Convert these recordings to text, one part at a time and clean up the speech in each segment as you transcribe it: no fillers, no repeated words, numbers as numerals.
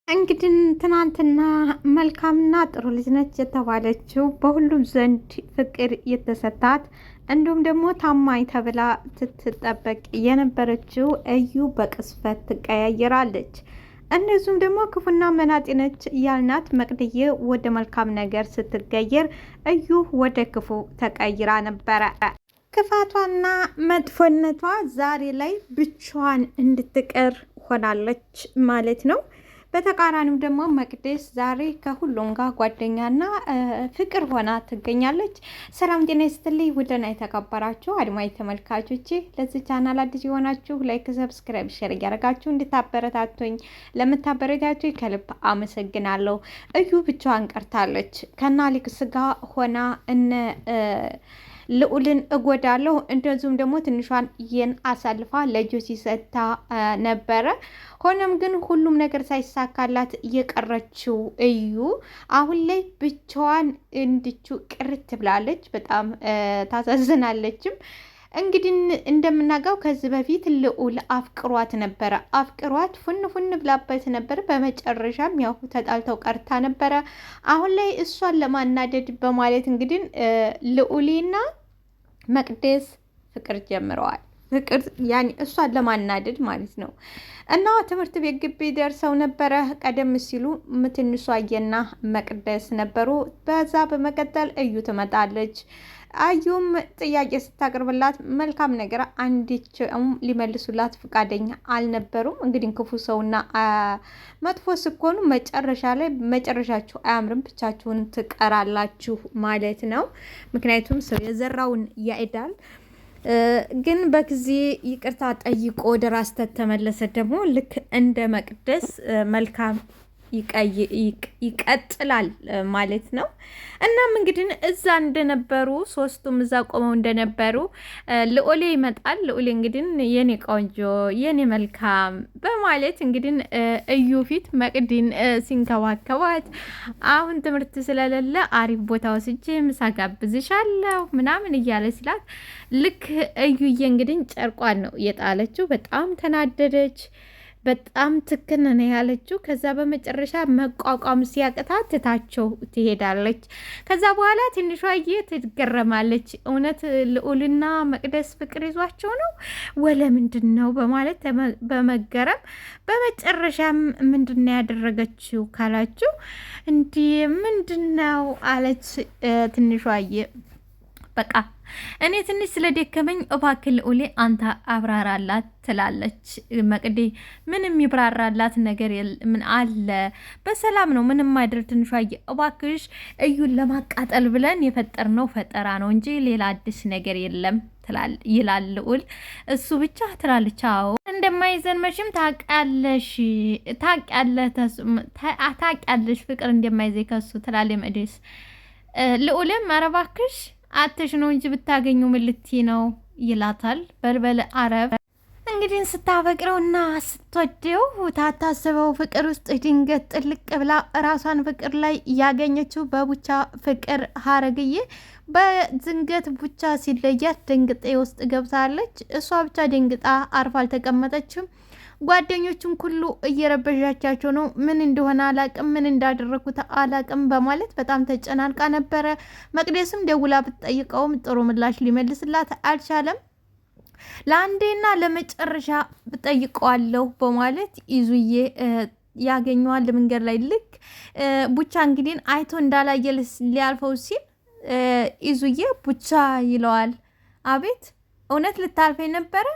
እንግዲህ ትናንትና መልካምና ጥሩ ልጅ ነች የተባለችው በሁሉም ዘንድ ፍቅር የተሰጣት እንዲሁም ደግሞ ታማኝ ተብላ ስትጠበቅ የነበረችው እዩ በቅስፈት ትቀያየራለች። እንደዚሁም ደግሞ ክፉና መናጤ ነች ያልናት መቅድዬ ወደ መልካም ነገር ስትቀየር እዩ ወደ ክፉ ተቀይራ ነበረ። ክፋቷና መጥፎነቷ ዛሬ ላይ ብቻዋን እንድትቀር ሆናለች ማለት ነው። በተቃራኒው ደግሞ መቅደስ ዛሬ ከሁሉም ጋር ጓደኛና ፍቅር ሆና ትገኛለች። ሰላም ጤና ይስጥልኝ ውድና የተከበራችሁ አድማጭ ተመልካቾቼ፣ ለዚህ ቻናል አዲስ የሆናችሁ ላይክ፣ ሰብስክራይብ፣ ሼር እያደረጋችሁ እንድታበረታቱኝ ለምታበረታቱኝ ከልብ አመሰግናለሁ። እዩ ብቻዋን ቀርታለች። ከና አሌክስ ጋር ሆና እነ ልዑልን እጎዳለሁ እንደዚሁም ደግሞ ትንሿን ይህን አሳልፋ ለጆሲ ሰጥታ ነበረ። ሆኖም ግን ሁሉም ነገር ሳይሳካላት የቀረችው እዩ አሁን ላይ ብቻዋን እንድቹ ቅርት ብላለች። በጣም ታሳዝናለችም። እንግዲህ እንደምናውቀው ከዚህ በፊት ልዑል አፍቅሯት ነበረ። አፍቅሯት ፉን ፉን ብላበት ነበር። በመጨረሻም ያው ተጣልተው ቀርታ ነበረ። አሁን ላይ እሷን ለማናደድ በማለት እንግዲህ ልዑሌና መቅደስ ፍቅር ጀምረዋል። ፍቅር ያኔ እሷን ለማናደድ ማለት ነው። እና ትምህርት ቤት ግቢ ደርሰው ነበረ። ቀደም ሲሉ ትንሿ አየና መቅደስ ነበሩ። በዛ በመቀጠል እዩ ትመጣለች። አዩም ጥያቄ ስታቀርብላት መልካም ነገር አንዲችም ሊመልሱላት ፈቃደኛ አልነበሩም። እንግዲህ ክፉ ሰውና መጥፎ ስኮኑ መጨረሻ ላይ መጨረሻችሁ አያምርም፣ ብቻችሁን ትቀራላችሁ ማለት ነው። ምክንያቱም ሰው የዘራውን ያጭዳል። ግን በጊዜ ይቅርታ ጠይቆ ወደ ራስ ተመለሰ ደግሞ ልክ እንደ መቅደስ መልካም ይቀጥላል ማለት ነው። እናም እንግዲህ እዛ እንደነበሩ ሶስቱም እዛ ቆመው እንደነበሩ ልዑሌ ይመጣል። ልዑሌ እንግዲህ የኔ ቆንጆ የኔ መልካም በማለት እንግዲህ እዩ ፊት መቅዲን ሲንከባከባት አሁን ትምህርት ስለሌለ አሪፍ ቦታ ወስጄ ምሳ ጋብዝሻለሁ ምናምን እያለ ሲላት ልክ እዩዬ እንግዲህ ጨርቋን ነው የጣለችው። በጣም ተናደደች። በጣም ትክን ነው ያለችው። ከዛ በመጨረሻ መቋቋም ሲያቅታት ትታቸው ትሄዳለች። ከዛ በኋላ ትንሿዬ ትገረማለች። እውነት ልዑልና መቅደስ ፍቅር ይዟቸው ነው ወለ ምንድን ነው በማለት በመገረም በመጨረሻም ምንድን ነው ያደረገችው ካላችሁ እንዲህ ምንድን ነው አለች ትንሿዬ። በቃ እኔ ትንሽ ስለደከመኝ እባክህ ልዑሌ አንተ አብራራላት ትላለች መቅዲ። ምንም ይብራራላት ነገር ምን አለ? በሰላም ነው ምንም አይደል። ትንሿዬ እባክሽ እዩን ለማቃጠል ብለን የፈጠርነው ፈጠራ ነው እንጂ ሌላ አዲስ ነገር የለም ይላል ልዑል። እሱ ብቻ ትላለች። አዎ እንደማይዘን መቼም ታውቂያለሽ ፍቅር እንደማይዘኝ ከሱ ትላለች መቅደስ። ልዑልም ኧረ እባክሽ አትሽ ነው እንጂ ብታገኙ ምልቲ ነው ይላታል። በልበል አረብ እንግዲህ ስታፈቅረውና ስትወደው ታታስበው ፍቅር ውስጥ ድንገት ጥልቅ ብላ ራሷን ፍቅር ላይ ያገኘችው በቡቻ ፍቅር ሀረግዬ በድንገት ቡቻ ሲለያት ደንግጤ ውስጥ ገብታለች። እሷ ብቻ ደንግጣ አርፋ አልተቀመጠችም። ጓደኞቹን ሁሉ እየረበሻቻቸው ነው። ምን እንደሆነ አላቅም፣ ምን እንዳደረኩት አላቅም በማለት በጣም ተጨናንቃ ነበረ። መቅደስም ደውላ ብትጠይቀውም ጥሩ ምላሽ ሊመልስላት አልቻለም። ለአንዴና ለመጨረሻ ብጠይቀዋለሁ በማለት ይዙዬ ያገኘዋል መንገድ ላይ። ልክ ቡቻ እንግዲህ አይቶ እንዳላየ ሊያልፈው ሲል ይዙዬ ቡቻ ይለዋል። አቤት እውነት ልታልፈኝ ነበረ?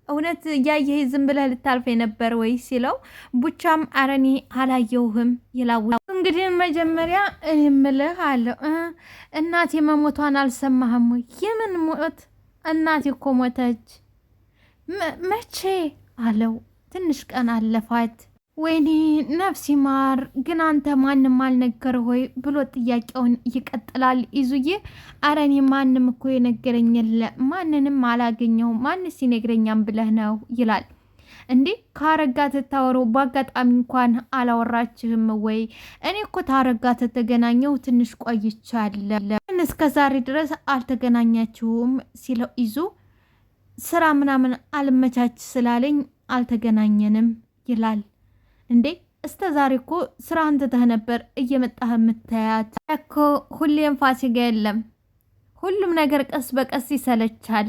እውነት እያየህ ዝም ብለህ ልታልፈ ነበር ወይ ሲለው ቡቻም አረኒ አላየውህም ይላው። እንግዲህ መጀመሪያ እምልህ አለው እናቴ መሞቷን አልሰማህም ወይ? የምን ሞት? እናቴ እኮ ሞተች። መቼ አለው። ትንሽ ቀን አለፋት። ወይኔ ነፍሲ ማር፣ ግን አንተ ማንም አልነገር ሆይ ብሎ ጥያቄውን ይቀጥላል። ይዙዬ አረኔ ማንም እኮ የነገረኝ የለ፣ ማንንም አላገኘው፣ ማንስ ይነግረኛም ብለህ ነው ይላል። እንዴ ካረጋ ትታወሩ በአጋጣሚ እንኳን አላወራችህም ወይ? እኔ እኮ ታረጋ ተገናኘው ትንሽ ቆይቻለሁ፣ እስከ ዛሬ ድረስ አልተገናኛችሁም ሲለው ይዙ ስራ ምናምን አልመቻች ስላለኝ አልተገናኘንም ይላል። እንዴ እስከ ዛሬ እኮ ስራህን ትተህ ነበር እየመጣህ የምታያት እኮ። ሁሌም ፋሲካ የለም፣ ሁሉም ነገር ቀስ በቀስ ይሰለቻል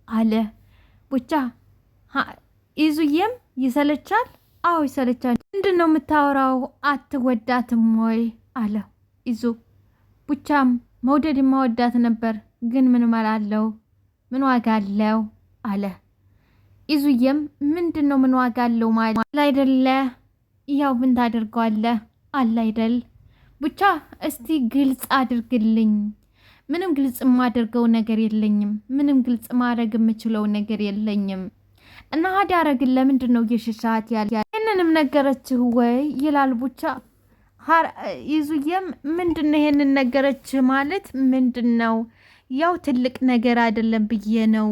አለ ቡቻ። ይዙዬም ይሰለቻል? አዎ ይሰለቻል። ምንድን ነው የምታወራው? አትወዳትም ወይ አለ ይዙ። ቡቻም መውደድ የማወዳት ነበር፣ ግን ምን መላለው፣ ምን ዋጋ አለው አለ። ይዙዬም ምንድን ነው ምን ዋጋ አለው ማለት አይደለ? ያው ምን ታደርገዋለህ አለ አይደል? ቡቻ እስቲ ግልጽ አድርግልኝ። ምንም ግልጽ የማደርገው ነገር የለኝም። ምንም ግልጽ ማድረግ የምችለው ነገር የለኝም። እና ሀዳረግን ለምንድን ነው እየሸሻት ያለ? ይህንንም ነገረችህ ወይ ይላል ቡቻ። ይዙዬም ምንድን ነው ይሄንን ነገረችህ ማለት ምንድን ነው? ያው ትልቅ ነገር አይደለም ብዬ ነው።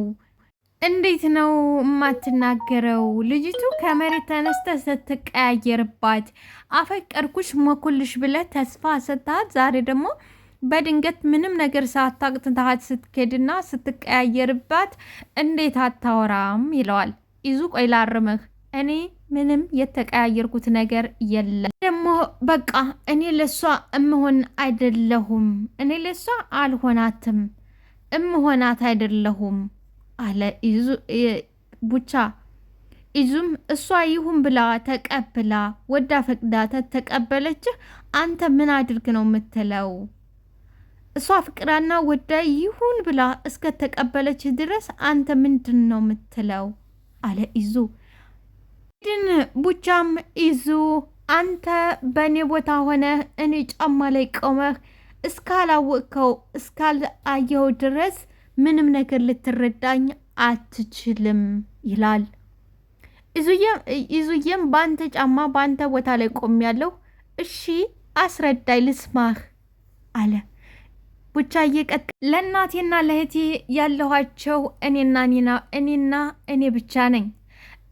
እንዴት ነው የማትናገረው? ልጅቱ ከመሬት ተነስተ ስትቀያየርባት አፈቀርኩሽ ሞኩልሽ ብለህ ተስፋ ሰጥታት፣ ዛሬ ደግሞ በድንገት ምንም ነገር ሳታቅትታት ስትኬድና ስትቀያየርባት እንዴት አታወራም ይለዋል። ይዙ ቆይ ላርምህ፣ እኔ ምንም የተቀያየርኩት ነገር የለም። ደግሞ በቃ እኔ ለሷ እምሆን አይደለሁም፣ እኔ ለሷ አልሆናትም፣ እምሆናት አይደለሁም አለ ይዙ ቡቻ። ይዙም እሷ ይሁን ብላ ተቀብላ ወዳ ፈቅዳ ተቀበለችህ፣ አንተ ምን አድርግ ነው የምትለው? እሷ ፍቅራና ወዳ ይሁን ብላ እስከተቀበለች ድረስ አንተ ምንድን ነው የምትለው አለ ይዙ። ግን ቡቻም ይዙ አንተ በእኔ ቦታ ሆነ እኔ ጫማ ላይ ቆመህ እስካላወቅከው እስካላየኸው ድረስ ምንም ነገር ልትረዳኝ አትችልም ይላል። ይዙዬም በአንተ ጫማ በአንተ ቦታ ላይ ቆሜያለሁ፣ እሺ አስረዳይ ልስማህ አለ ቡቻ። እየቀጥ ለእናቴና ለእህቴ ያለኋቸው እኔና እኔ ብቻ ነኝ።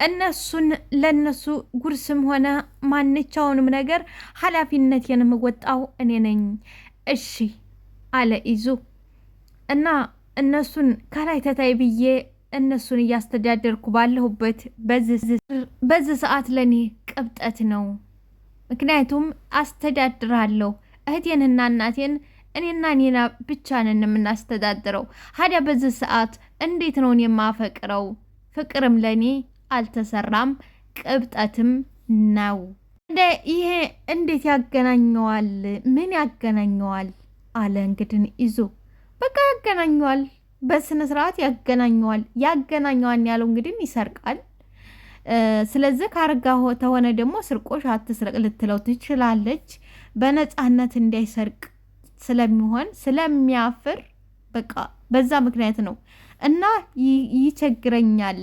እነሱን ለነሱ ጉርስም ሆነ ማንኛውንም ነገር ኃላፊነቴን የምወጣው እኔ ነኝ። እሺ አለ ይዙ። እና እነሱን ከላይ ተታይ ብዬ እነሱን እያስተዳደርኩ ባለሁበት በዚህ ሰዓት ለእኔ ቅብጠት ነው። ምክንያቱም አስተዳድራለሁ እህቴንና እናቴን እኔና ኒና ብቻ ነን የምናስተዳድረው። ሀዲያ በዚህ ሰዓት እንዴት ነው የማፈቅረው? ፍቅርም ለእኔ አልተሰራም፣ ቅብጠትም ነው። ይሄ እንዴት ያገናኘዋል? ምን ያገናኘዋል አለ እንግዲህ ይዙ። በቃ ያገናኘዋል፣ በስነ ስርዓት ያገናኘዋል። ያገናኘዋል ያለው እንግዲህ ይሰርቃል። ስለዚህ ካርጋ ተሆነ ደግሞ ስርቆሽ አትስረቅ ልትለው ትችላለች። በነፃነት እንዳይሰርቅ ስለሚሆን ስለሚያፍር በቃ በዛ ምክንያት ነው። እና ይቸግረኛል፣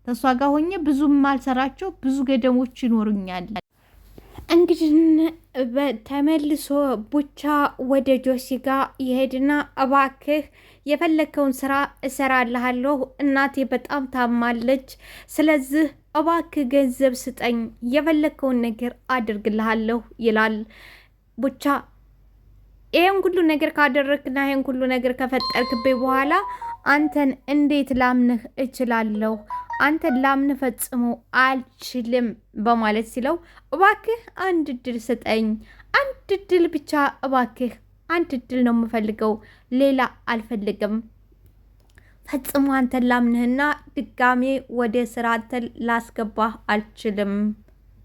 ተሷ ጋር ሆኜ ብዙም ማልሰራቸው ብዙ ገደሞች ይኖሩኛል። እንግዲህ ተመልሶ ቡቻ ወደ ጆሲ ጋር ይሄድና እባክህ የፈለግከውን ስራ እሰራልሃለሁ፣ እናቴ በጣም ታማለች፣ ስለዚህ እባክህ ገንዘብ ስጠኝ፣ የፈለግከውን ነገር አድርግልሃለሁ ይላል ቡቻ። ይሄን ሁሉ ነገር ካደረግና ይሄን ሁሉ ነገር ከፈጠርክብኝ በኋላ አንተን እንዴት ላምንህ እችላለሁ? አንተን ላምንህ ፈጽሞ አልችልም በማለት ሲለው እባክህ አንድ እድል ስጠኝ፣ አንድ እድል ብቻ እባክህ፣ አንድ እድል ነው የምፈልገው፣ ሌላ አልፈልግም። ፈጽሞ አንተን ላምንህና ድጋሜ ወደ ስራ አንተን ላስገባህ አልችልም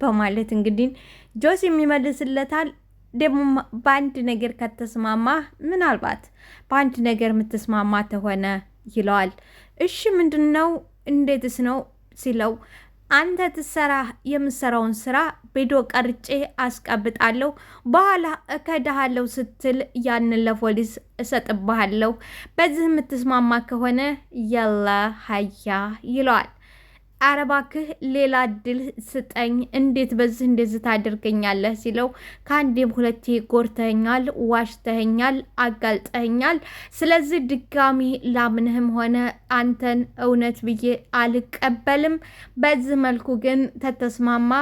በማለት እንግዲህ ጆሲ የሚመልስለታል። ደግሞ በአንድ ነገር ከተስማማ ምናልባት በአንድ ነገር የምትስማማ ተሆነ ይለዋል። እሺ ምንድን ነው? እንዴትስ ነው ሲለው አንተ ትሰራ የምሰራውን ስራ ቪዲዮ ቀርጬ አስቀብጣለሁ፣ በኋላ እከዳሃለሁ ስትል ያንን ለፖሊስ እሰጥብሃለሁ፣ በዚህ የምትስማማ ከሆነ የላ ሀያ ይለዋል። ኧረ እባክህ ሌላ እድል ስጠኝ፣ እንዴት በዚህ እንደዚህ ታደርገኛለህ ሲለው ከአንዴም ሁለቴ ጎርተኸኛል፣ ዋሽተኸኛል፣ አጋልጠኸኛል። ስለዚህ ድጋሚ ላምንህም ሆነ አንተን እውነት ብዬ አልቀበልም። በዚህ መልኩ ግን ተተስማማ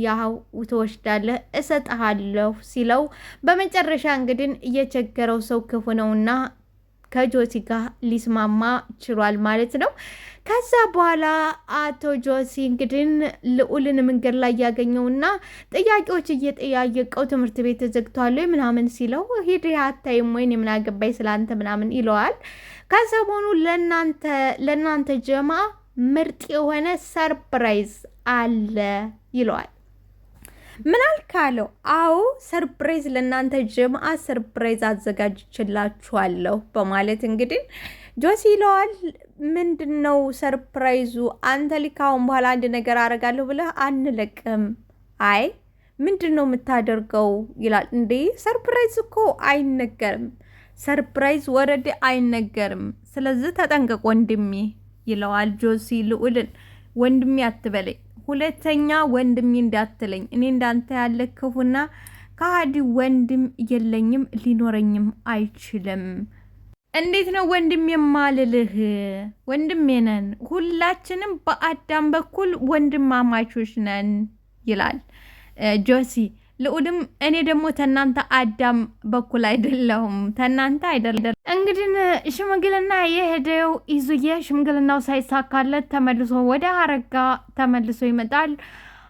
ያው ትወስዳለህ፣ እሰጥሃለሁ ሲለው በመጨረሻ እንግዲህ እየቸገረው ሰው ክፉ ነውና ከጆሲ ጋር ሊስማማ ችሏል ማለት ነው። ከዛ በኋላ አቶ ጆሲ እንግዲህ ልዑልን መንገድ ላይ ያገኘውና ጥያቄዎች እየጠያየቀው ትምህርት ቤት ተዘግቷል ምናምን ሲለው ሂድ አታይም ወይ ምን አገባኝ ስላንተ ምናምን ይለዋል። ከሰሞኑ ለእናንተ ጀማ ምርጥ የሆነ ሰርፕራይዝ አለ ይለዋል። ምን አልካለው? አዎ ሰርፕራይዝ ለእናንተ ጀማ ሰርፕራይዝ አዘጋጅችላችኋለሁ በማለት እንግዲህ ጆሲ ይለዋል። ምንድን ነው ሰርፕራይዙ? አንተ ሊካውን በኋላ አንድ ነገር አረጋለሁ ብለህ አንለቅም። አይ ምንድን ነው የምታደርገው ይላል። እንዴ ሰርፕራይዝ እኮ አይነገርም፣ ሰርፕራይዝ ወረድ አይነገርም። ስለዚህ ተጠንቀቅ ወንድሜ ይለዋል ጆሲ ልዑልን። ወንድሜ አትበለኝ፣ ሁለተኛ ወንድሜ እንዳትለኝ። እኔ እንዳንተ ያለ ክፉና ከሃዲ ወንድም የለኝም፣ ሊኖረኝም አይችልም። እንዴት ነው ወንድም የማልልህ? ወንድሜ ነን፣ ሁላችንም በአዳም በኩል ወንድማማቾች ነን ይላል ጆሲ። ልዑልም እኔ ደግሞ ተናንተ አዳም በኩል አይደለሁም፣ ተናንተ አይደለም። እንግዲህ ሽምግልና የሄደው ይዙዬ ሽምግልናው ሳይሳካለት ተመልሶ ወደ አረጋ ተመልሶ ይመጣል።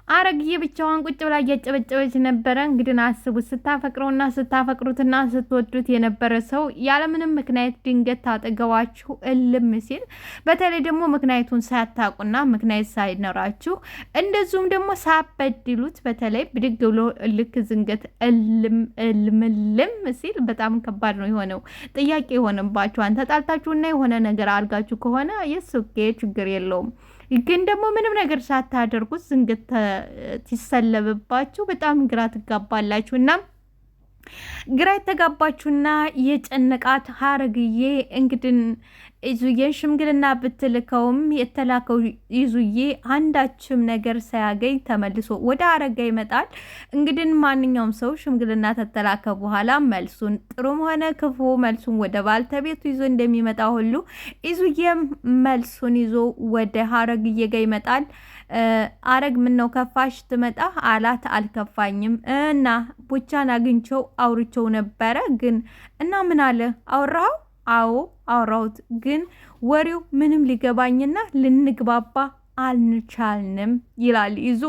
አረግዬ ብቻዋን ቁጭ ብላ እያጨበጨበች ነበረ። እንግዲህ አስቡት፣ ስታፈቅረውና ስታፈቅሩትና ስትወዱት የነበረ ሰው ያለምንም ምክንያት ድንገት ታጠገባችሁ እልም ሲል፣ በተለይ ደግሞ ምክንያቱን ሳያታቁና ምክንያት ሳይኖራችሁ እንደዚሁም ደግሞ ሳበድሉት በተለይ ብድግ ብሎ ልክ ዝንገት እልምልም ሲል በጣም ከባድ ነው የሆነው። ጥያቄ የሆነባችኋን ተጣልታችሁና የሆነ ነገር አድርጋችሁ ከሆነ የሱኬ ችግር የለውም ግን ደግሞ ምንም ነገር ሳታደርጉት ዝንገት ሲሰለብባችሁ በጣም ግራ ትጋባላችሁ። እና ግራ የተጋባችሁና የጨነቃት ሀረግዬ እንግዲህ ይዙዬን ሽምግልና ብትልከውም የተላከው ይዙዬ አንዳችም ነገር ሳያገኝ ተመልሶ ወደ አረጋ ይመጣል። እንግዲህ ማንኛውም ሰው ሽምግልና ተተላከ በኋላ መልሱን ጥሩም ሆነ ክፉ መልሱን ወደ ባልተቤቱ ይዞ እንደሚመጣ ሁሉ ይዙዬም መልሱን ይዞ ወደ ሀረግዬ ጋር ይመጣል። አረግ ምን ነው ከፋሽ ትመጣ አላት። አልከፋኝም እና ቡቻን አግኝቸው አውርቸው ነበረ ግን እና ምን አለ አወራው? አዎ አውራውት፣ ግን ወሬው ምንም ሊገባኝና ልንግባባ አልቻልንም ይላል ይዙ።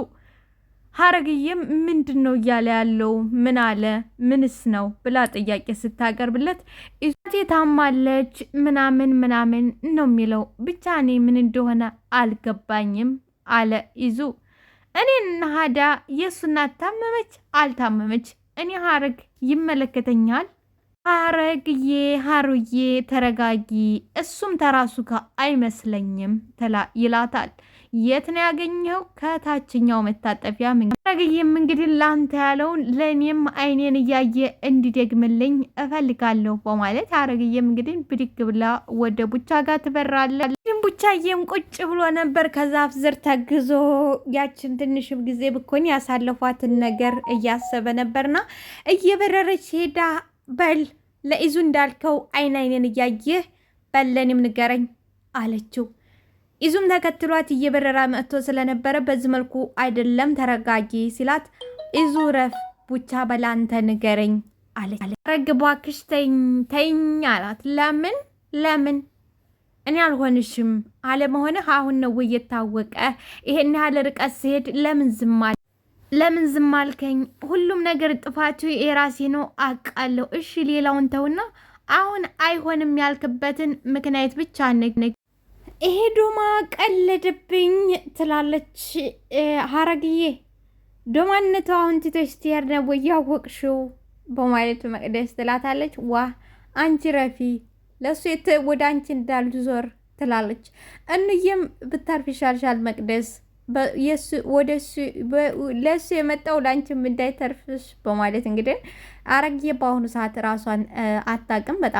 ሀረግዬም ምንድን ነው እያለ ያለው? ምን አለ? ምንስ ነው ብላ ጥያቄ ስታቀርብለት ይዙ ታማለች ምናምን ምናምን ነው የሚለው። ብቻ እኔ ምን እንደሆነ አልገባኝም አለ ይዙ። እኔና ሀዳ የእሱ እናት ታመመች አልታመመች እኔ ሀረግ ይመለከተኛል? ሀረግዬ ሀሩዬ ተረጋጊ፣ እሱም ተራሱ ጋር አይመስለኝም ይላታል። የት ነው ያገኘው? ከታችኛው መታጠፊያ። ሀረግዬም እንግዲህ ላንተ ያለውን ለእኔም አይኔን እያየ እንዲደግምልኝ እፈልጋለሁ በማለት ሀረግዬም እንግዲህ ብድግ ብላ ወደ ቡቻ ጋር ትበራለች። ቡቻዬም ቁጭ ብሎ ነበር ከዛፍ ስር ተግዞ ያችን ትንሽም ጊዜ ብኮን ያሳለፏትን ነገር እያሰበ ነበርና እየበረረች ሄዳ በል ለኢዙ እንዳልከው አይኔን እያየህ በለንም ንገረኝ አለችው። ኢዙም ተከትሏት እየበረራ መጥቶ ስለነበረ በዚህ መልኩ አይደለም ተረጋጊ ሲላት ኢዙ ረፍ ቡቻ በላንተ ንገረኝ አለች። ረግ እባክሽ ተይኝ አላት። ለምን እኔ አልሆንሽም አለመሆንህ አሁን ነው የታወቀ። ይሄን ያህል ርቀት ስሄድ ለምን ዝም አልከኝ? ሁሉም ነገር ጥፋቱ የራሴ ነው አውቃለሁ። እሺ ሌላውን ተውና አሁን አይሆንም ያልክበትን ምክንያት ብቻ ነግ። ይሄ ዶማ ቀለድብኝ ትላለች ሀረግዬ። ዶማነቱ አሁን ቲቶች ስትሄድ ነው ያወቅሽው በማለት መቅደስ ትላታለች። ዋ አንቺ ረፊ ለሱ ወደ አንቺ እንዳልዞር ትላለች። እንዬም ብታርፍ ይሻልሻል መቅደስ ለሱ የመጣው ላንቺም እንዳይተርፍሽ በማለት እንግዲህ ሀረግዬ በአሁኑ ሰዓት ራሷን አታውቅም በጣም